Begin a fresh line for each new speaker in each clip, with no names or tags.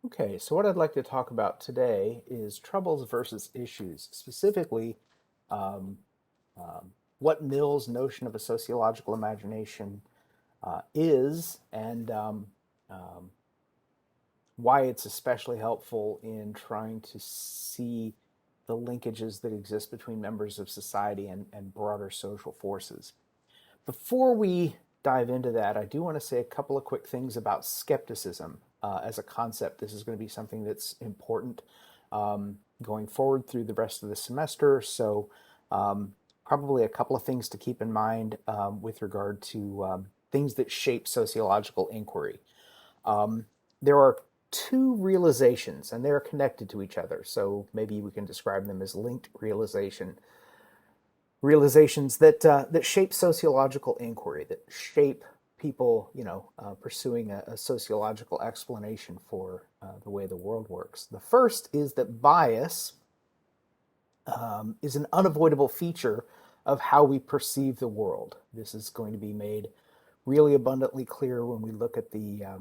Okay, so what I'd like to talk about today is troubles versus issues, specifically um, what Mill's notion of a sociological imagination is, and um, why it's especially helpful in trying to see the linkages that exist between members of society and broader social forces. Before we dive into that, I do want to say a couple of quick things about skepticism as a concept. This is going to be something that's important going forward through the rest of the semester. So, probably a couple of things to keep in mind with regard to things that shape sociological inquiry. There are two realizations, and they're connected to each other. So maybe we can describe them as linked realizations that shape sociological inquiry, that shape people, pursuing a sociological explanation for the way the world works. The first is that bias is an unavoidable feature of how we perceive the world. This is going to be made really abundantly clear when we look at the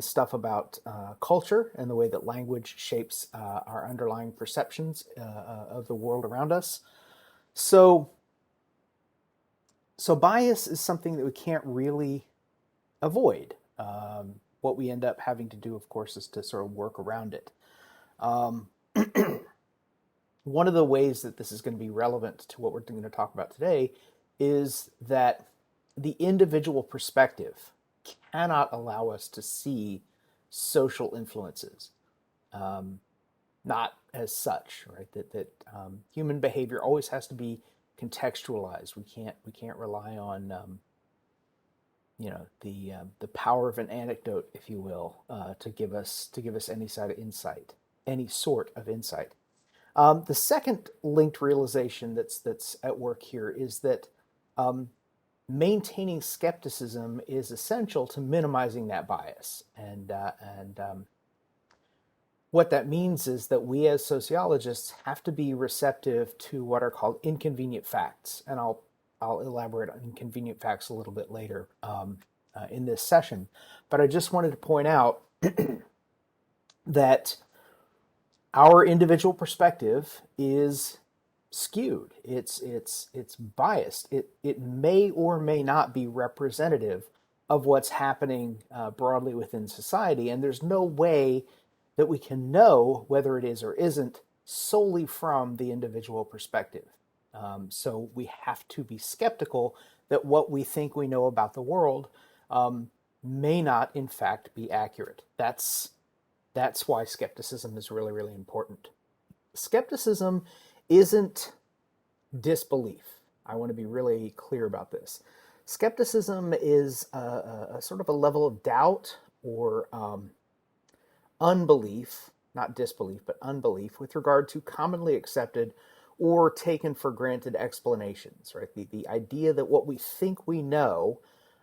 stuff about culture and the way that language shapes our underlying perceptions of the world around us. So, so bias is something that we can't really avoid. What we end up having to do, of course, is to sort of work around it. Um, One of the ways that this is going to be relevant to what we're going to talk about today is that the individual perspective cannot allow us to see social influences, not as such, right? That human behavior always has to be contextualized. We can't rely on the power of an anecdote, if you will, to give us any sort of insight. The second linked realization that's at work here is that um, maintaining skepticism is essential to minimizing that bias. And what that means is that we as sociologists have to be receptive to what are called inconvenient facts. And I'll elaborate on inconvenient facts a little bit later in this session. But I just wanted to point out that our individual perspective is skewed. It's biased. It may or may not be representative of what's happening broadly within society, and there's no way that we can know whether it is or isn't solely from the individual perspective. So we have to be skeptical that what we think we know about the world may not, in fact, be accurate. That's why skepticism is really, really important. Skepticism isn't disbelief. I want to be really clear about this. Skepticism is a sort of a level of doubt or unbelief, not disbelief, but unbelief with regard to commonly accepted or taken for granted explanations, right? The idea that what we think we know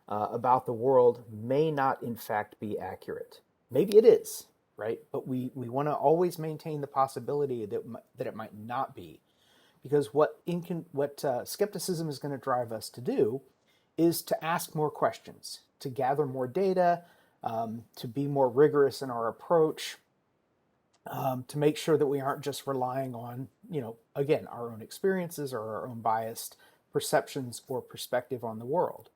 about the world may not, in fact, be accurate. Maybe it is, right? But we want to always maintain the possibility that it might not be, because what skepticism is going to drive us to do is to ask more questions, to gather more data, to be more rigorous in our approach, to make sure that we aren't just relying on, again, our own experiences or our own biased perceptions or perspective on the world.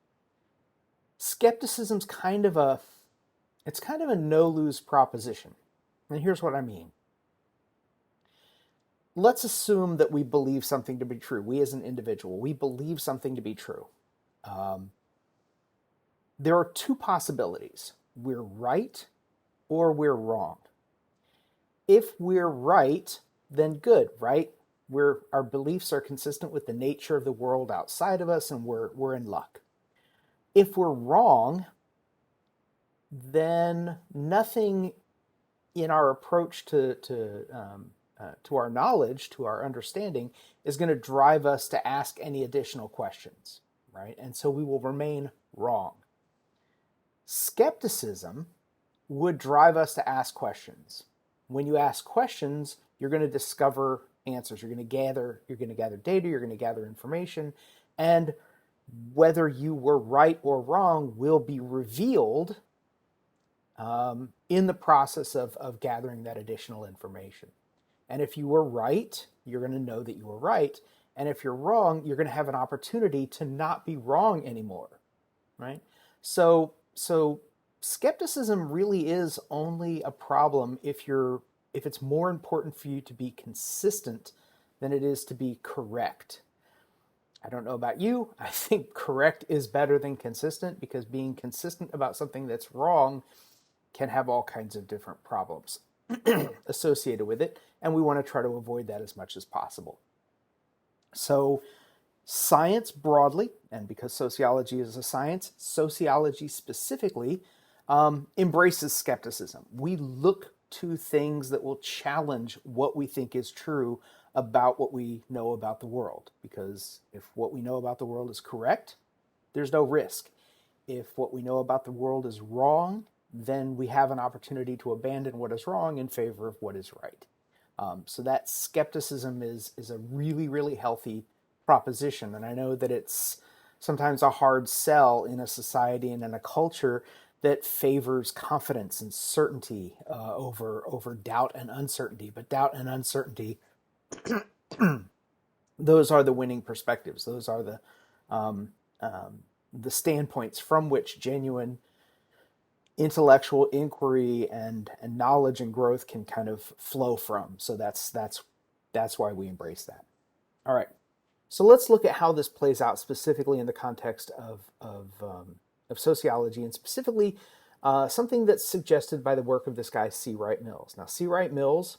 Skepticism's kind of a no-lose proposition. And here's what I mean. Let's assume that we believe something to be true. We as an individual, we believe something to be true. Um, there are two possibilities. We're right or we're wrong. If we're right, then good, right? Our beliefs are consistent with the nature of the world outside of us, and we're in luck. If we're wrong, then nothing in our approach to our knowledge, to our understanding, is going to drive us to ask any additional questions, right? And so we will remain wrong. Skepticism would drive us to ask questions. When you ask questions, you're going to discover answers. You're going to gather data, you're going to gather information, and whether you were right or wrong will be revealed in the process of gathering that additional information. And if you were right, you're going to know that you were right. And if you're wrong, you're going to have an opportunity to not be wrong anymore, right? So skepticism really is only a problem if it's more important for you to be consistent than it is to be correct. I don't know about you. I think correct is better than consistent, because being consistent about something that's wrong can have all kinds of different problems associated with it, and we want to try to avoid that as much as possible. So science broadly, and because sociology is a science, sociology specifically embraces skepticism. We look to things that will challenge what we think is true about what we know about the world. Because if what we know about the world is correct, there's no risk. If what we know about the world is wrong, then we have an opportunity to abandon what is wrong in favor of what is right. So that skepticism is a really, really healthy proposition. And I know that it's sometimes a hard sell in a society and in a culture that favors confidence and certainty over doubt and uncertainty. But doubt and uncertainty, those are the winning perspectives. Those are the standpoints from which genuine intellectual inquiry and knowledge and growth can kind of flow from. So that's why we embrace that. All right. So let's look at how this plays out specifically in the context of sociology, and specifically something that's suggested by the work of this guy, C. Wright Mills. Now, C. Wright Mills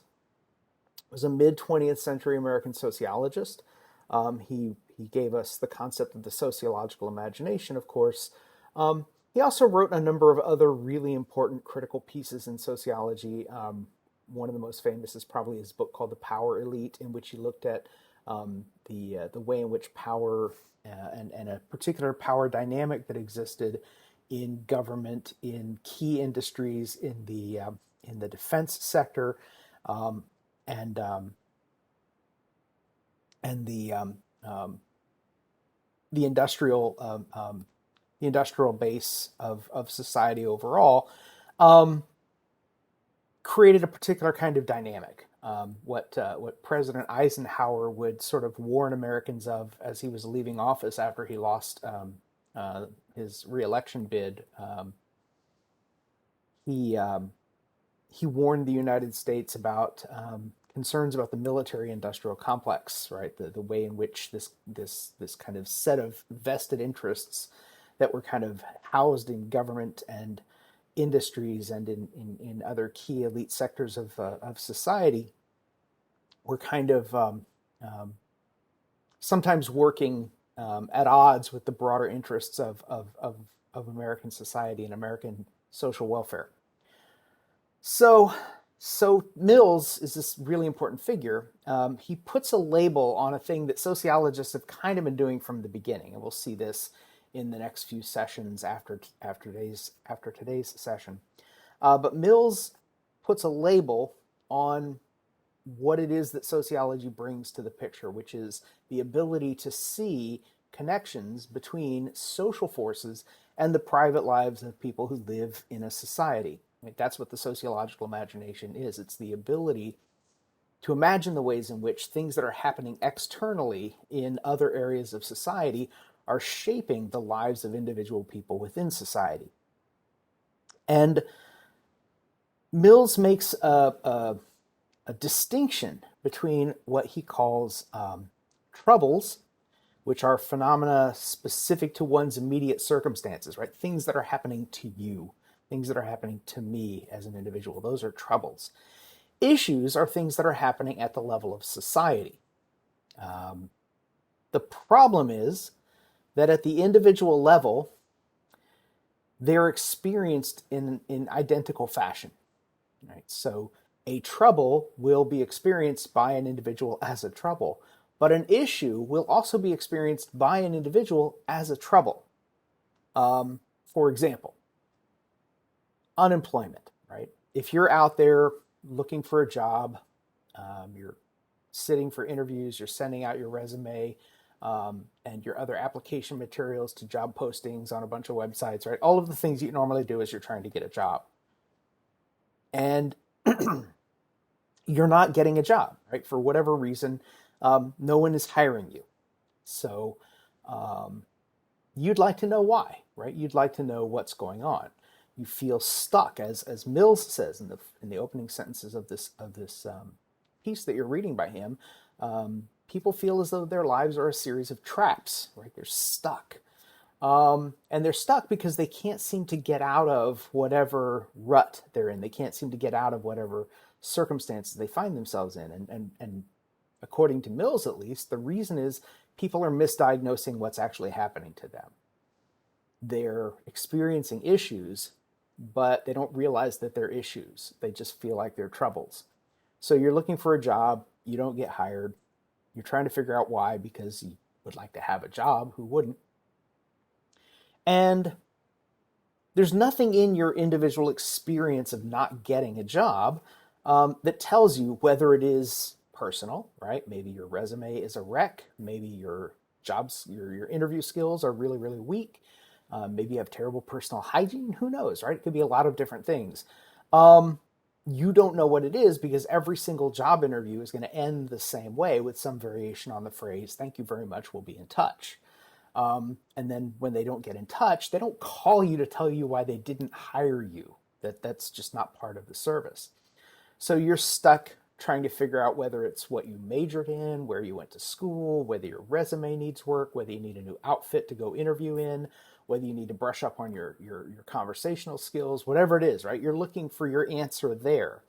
was a mid-20th century American sociologist. He gave us the concept of the sociological imagination, of course. He also wrote a number of other really important critical pieces in sociology. One of the most famous is probably his book called The Power Elite, in which he looked at the way in which power and a particular power dynamic that existed in government, in key industries, in the defense sector, and the industrial base of society overall, created a particular kind of dynamic. What President Eisenhower would sort of warn Americans of as he was leaving office after he lost his reelection bid. He warned the United States about concerns about the military-industrial complex, right? The way in which this kind of set of vested interests that were kind of housed in government and industries and in other key elite sectors of society were kind of sometimes working at odds with the broader interests of American society and American social welfare. So Mills is this really important figure. He puts a label on a thing that sociologists have kind of been doing from the beginning, and we'll see this in the next few sessions after today's session. But Mills puts a label on what it is that sociology brings to the picture, which is the ability to see connections between social forces and the private lives of people who live in a society. Right? That's what the sociological imagination is. It's the ability to imagine the ways in which things that are happening externally in other areas of society are shaping the lives of individual people within society. And Mills makes a distinction between what he calls troubles, which are phenomena specific to one's immediate circumstances, right? Things that are happening to you, things that are happening to me as an individual. Those are troubles. Issues are things that are happening at the level of society. The problem is that at the individual level, they're experienced in identical fashion. Right? So a trouble will be experienced by an individual as a trouble, but an issue will also be experienced by an individual as a trouble. For example, unemployment, right? If you're out there looking for a job, you're sitting for interviews, you're sending out your resume, and your other application materials to job postings on a bunch of websites, right? All of the things you normally do as you're trying to get a job. and you're not getting a job, right? For whatever reason, no one is hiring you. So um, you'd like to know why, right? You'd like to know what's going on. You feel stuck, as Mills says in the opening sentences of this piece that you're reading by him. People feel as though their lives are a series of traps, right? They're stuck. And they're stuck because they can't seem to get out of whatever rut they're in. They can't seem to get out of whatever circumstances they find themselves in. And according to Mills, at least, the reason is people are misdiagnosing what's actually happening to them. They're experiencing issues, but they don't realize that they're issues. They just feel like they're troubles. So you're looking for a job, you don't get hired. You're trying to figure out why, because you would like to have a job. Who wouldn't? And there's nothing in your individual experience of not getting a job that tells you whether it is personal, right? Maybe your resume is a wreck. Maybe your your interview skills are really, really weak. Maybe you have terrible personal hygiene. Who knows, right? It could be a lot of different things. You don't know what it is because every single job interview is going to end the same way with some variation on the phrase, "Thank you very much, we'll be in touch." And then when they don't get in touch, they don't call you to tell you why they didn't hire you. That's just not part of the service. So you're stuck trying to figure out whether it's what you majored in, where you went to school, whether your resume needs work, whether you need a new outfit to go interview in, whether you need to brush up on your conversational skills, whatever it is, right? You're looking for your answer there.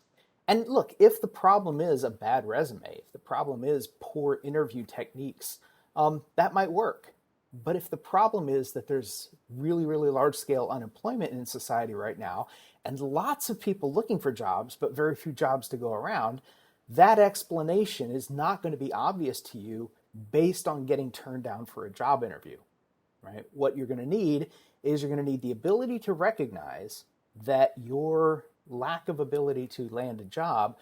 And look, if the problem is a bad resume, if the problem is poor interview techniques, that might work. But if the problem is that there's really, really large scale unemployment in society right now, and lots of people looking for jobs, but very few jobs to go around, that explanation is not going to be obvious to you based on getting turned down for a job interview, right? What you're going to need is you're going to need the ability to recognize that your lack of ability to land a job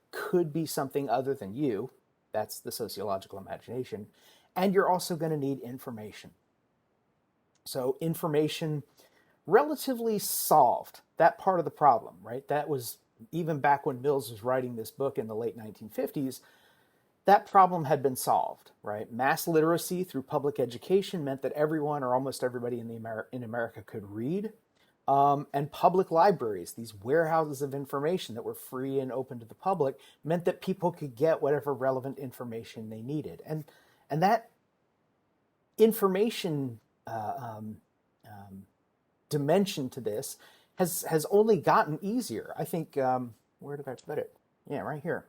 could be something other than you. That's the sociological imagination. And you're also going to need information. So information relatively solved that part of the problem, right? That was even back when Mills was writing this book in the late 1950s, that problem had been solved, right? Mass literacy through public education meant that everyone or almost everybody in America could read. And public libraries, these warehouses of information that were free and open to the public, meant that people could get whatever relevant information they needed. And that information dimension to this has only gotten easier. I think, where did I put it? Yeah, right here.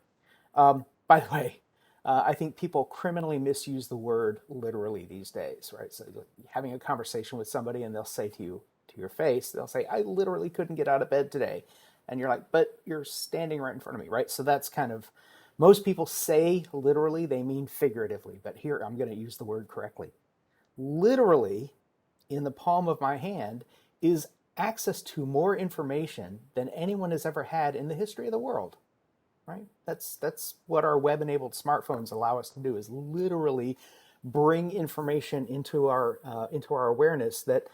By the way, I think people criminally misuse the word literally these days, right? So having a conversation with somebody and they'll say to you, to your face, they'll say, "I literally couldn't get out of bed today." And you're like, "But you're standing right in front of me," right? So that's kind of, most people say literally, they mean figuratively, but here I'm going to use the word correctly. Literally, in the palm of my hand, is access to more information than anyone has ever had in the history of the world, right? That's what our web-enabled smartphones allow us to do, is literally bring information into our awareness that,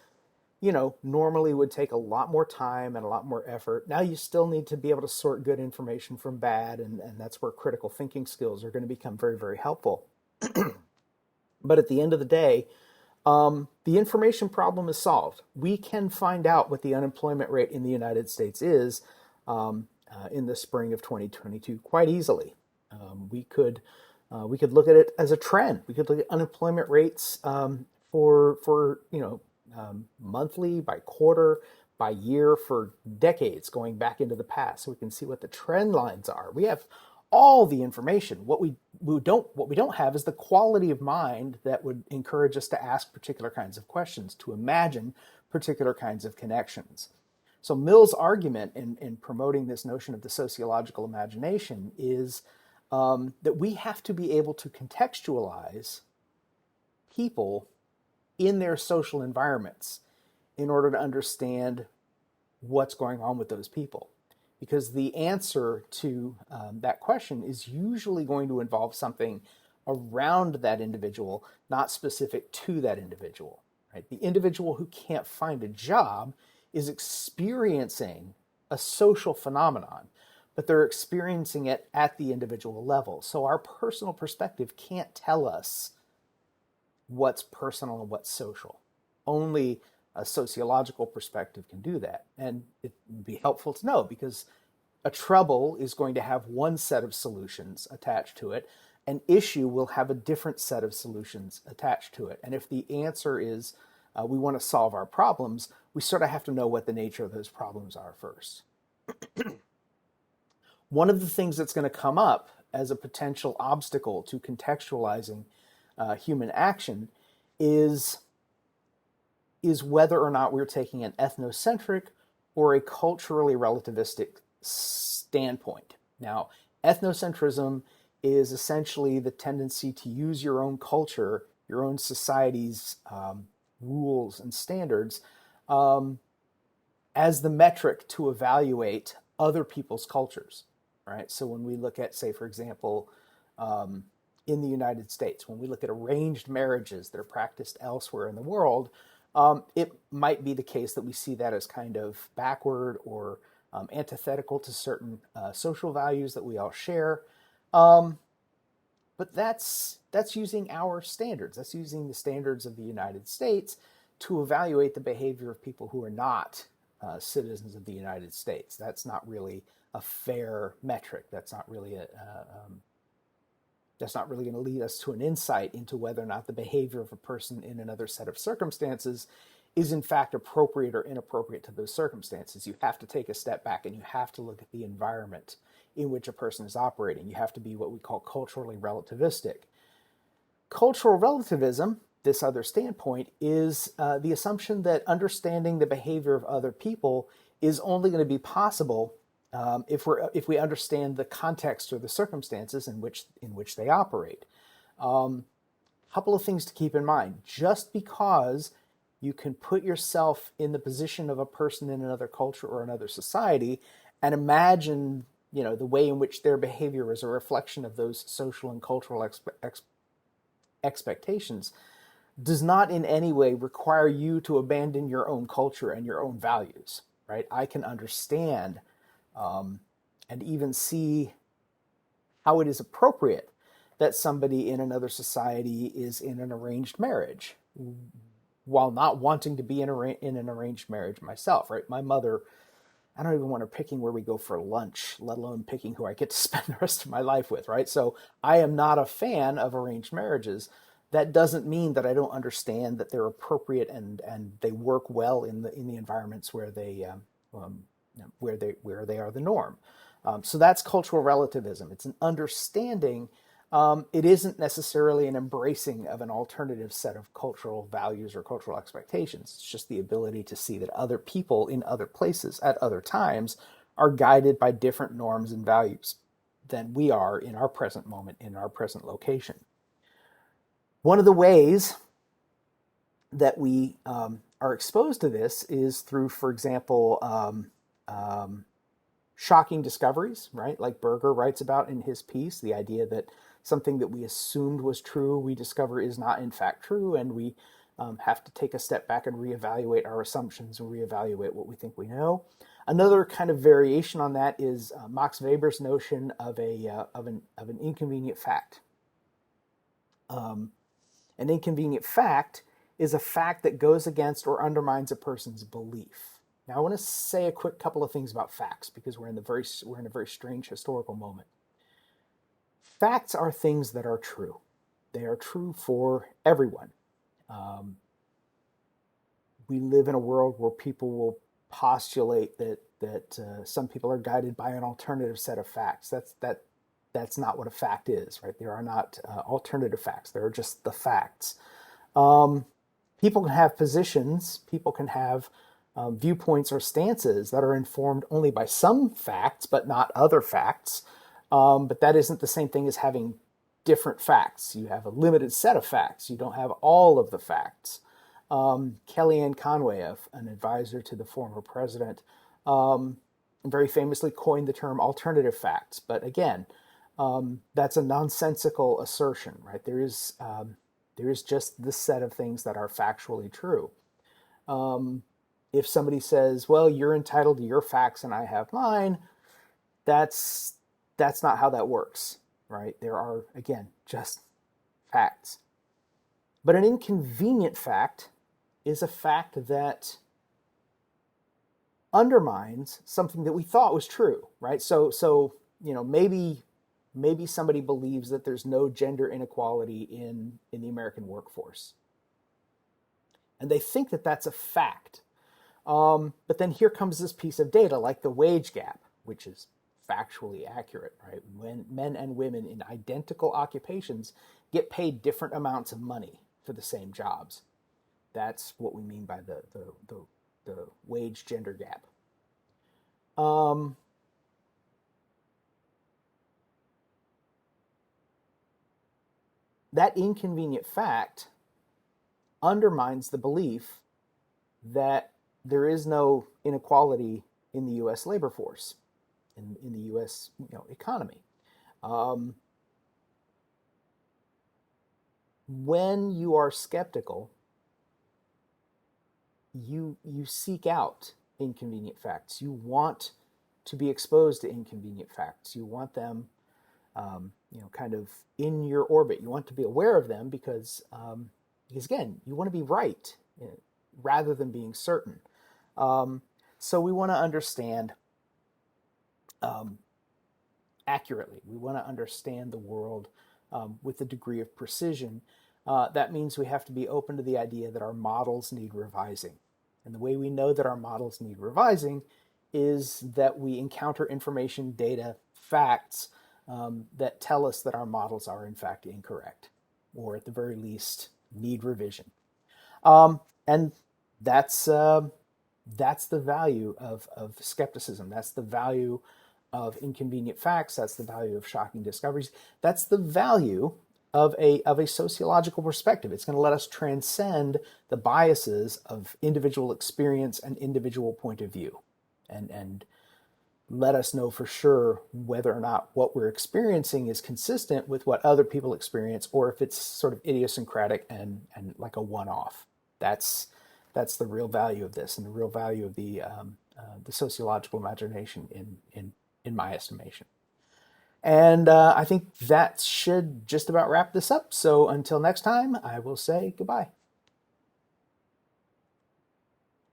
you know, normally would take a lot more time and a lot more effort. Now you still need to be able to sort good information from bad, and that's where critical thinking skills are going to become very, very helpful. But at the end of the day, the information problem is solved. We can find out what the unemployment rate in the United States is in the spring of 2022 quite easily. We could look at it as a trend. We could look at unemployment rates for monthly, by quarter, by year, for decades going back into the past, so we can see what the trend lines are. We have all the information. What we don't have is the quality of mind that would encourage us to ask particular kinds of questions, to imagine particular kinds of connections. So Mill's argument in promoting this notion of the sociological imagination is that we have to be able to contextualize people in their social environments in order to understand what's going on with those people. Because the answer to that question is usually going to involve something around that individual, not specific to that individual. Right? The individual who can't find a job is experiencing a social phenomenon, but they're experiencing it at the individual level. So our personal perspective can't tell us what's personal and what's social. Only a sociological perspective can do that. And it would be helpful to know, because a trouble is going to have one set of solutions attached to it. An issue will have a different set of solutions attached to it. And if the answer is we want to solve our problems, we sort of have to know what the nature of those problems are first. One of the things that's going to come up as a potential obstacle to contextualizing human action is whether or not we're taking an ethnocentric or a culturally relativistic standpoint. Now, ethnocentrism is essentially the tendency to use your own culture, your own society's rules and standards as the metric to evaluate other people's cultures, right? So when we look at, say, for example, in the United States, when we look at arranged marriages that are practiced elsewhere in the world, it might be the case that we see that as kind of backward or antithetical to certain social values that we all share. But that's using our standards. That's using the standards of the United States to evaluate the behavior of people who are not citizens of the United States. That's not really a fair metric. That's not really going to lead us to an insight into whether or not the behavior of a person in another set of circumstances is in fact appropriate or inappropriate to those circumstances. You have to take a step back and you have to look at the environment in which a person is operating. You have to be what we call culturally relativistic. Cultural relativism, this other standpoint, is the assumption that understanding the behavior of other people is only going to be possible if we understand the context or the circumstances in which they operate. Couple of things to keep in mind. Just because you can put yourself in the position of a person in another culture or another society and imagine, the way in which their behavior is a reflection of those social and cultural expectations, does not in any way require you to abandon your own culture and your own values, right? I can understand and even see how it is appropriate that somebody in another society is in an arranged marriage, while not wanting to be in an arranged marriage myself, right? My mother, I don't even want her picking where we go for lunch, let alone picking who I get to spend the rest of my life with, right? So I am not a fan of arranged marriages. That doesn't mean that I don't understand that they're appropriate and they work well in the environments where they are the norm. So that's cultural relativism. It's an understanding. It isn't necessarily an embracing of an alternative set of cultural values or cultural expectations. It's just the ability to see that other people in other places at other times are guided by different norms and values than we are in our present moment, in our present location. One of the ways that we are exposed to this is through, for example, shocking discoveries, right? Like Berger writes about in his piece, the idea that something that we assumed was true, we discover is not in fact true, and we have to take a step back and reevaluate our assumptions and reevaluate what we think we know. Another kind of variation on that is Max Weber's notion of an inconvenient fact. An inconvenient fact is a fact that goes against or undermines a person's belief. Now, I want to say a quick couple of things about facts because we're in a very strange historical moment. Facts are things that are true. They are true for everyone. We live in a world where people will postulate that some people are guided by an alternative set of facts. That's not what a fact is, right? There are not alternative facts. There are just the facts. People can have positions. People can have viewpoints or stances that are informed only by some facts, but not other facts. But that isn't the same thing as having different facts. You have a limited set of facts. You don't have all of the facts. Kellyanne Conway, an advisor to the former president, very famously coined the term alternative facts. But again, that's a nonsensical assertion, right? There is just this set of things that are factually true. If somebody says, well, you're entitled to your facts and I have mine, that's not how that works, right? There are, again, just facts. But an inconvenient fact is a fact that undermines something that we thought was true, right? So maybe somebody believes that there's no gender inequality in the American workforce, and they think that that's a fact. But then here comes this piece of data, like the wage gap, which is factually accurate, right? When men and women in identical occupations get paid different amounts of money for the same jobs. That's what we mean by the wage gender gap. That inconvenient fact undermines the belief that there is no inequality in the U.S. labor force, in the U.S. economy. When you are skeptical, you seek out inconvenient facts. You want to be exposed to inconvenient facts. You want them, kind of in your orbit. You want to be aware of them because again, you want to be right rather than being certain. So we want to understand accurately. We want to understand the world with a degree of precision. That means we have to be open to the idea that our models need revising. And the way we know that our models need revising is that we encounter information, data, facts that tell us that our models are in fact incorrect, or at the very least need revision. And that's the value of skepticism. That's the value of inconvenient facts. That's the value of shocking discoveries. That's the value of a sociological perspective. It's going to let us transcend the biases of individual experience and individual point of view, and let us know for sure whether or not what we're experiencing is consistent with what other people experience, or if it's sort of idiosyncratic and like a one-off. That's the real value of this, and the real value of the sociological imagination in my estimation. And I think that should just about wrap this up. So until next time, I will say goodbye.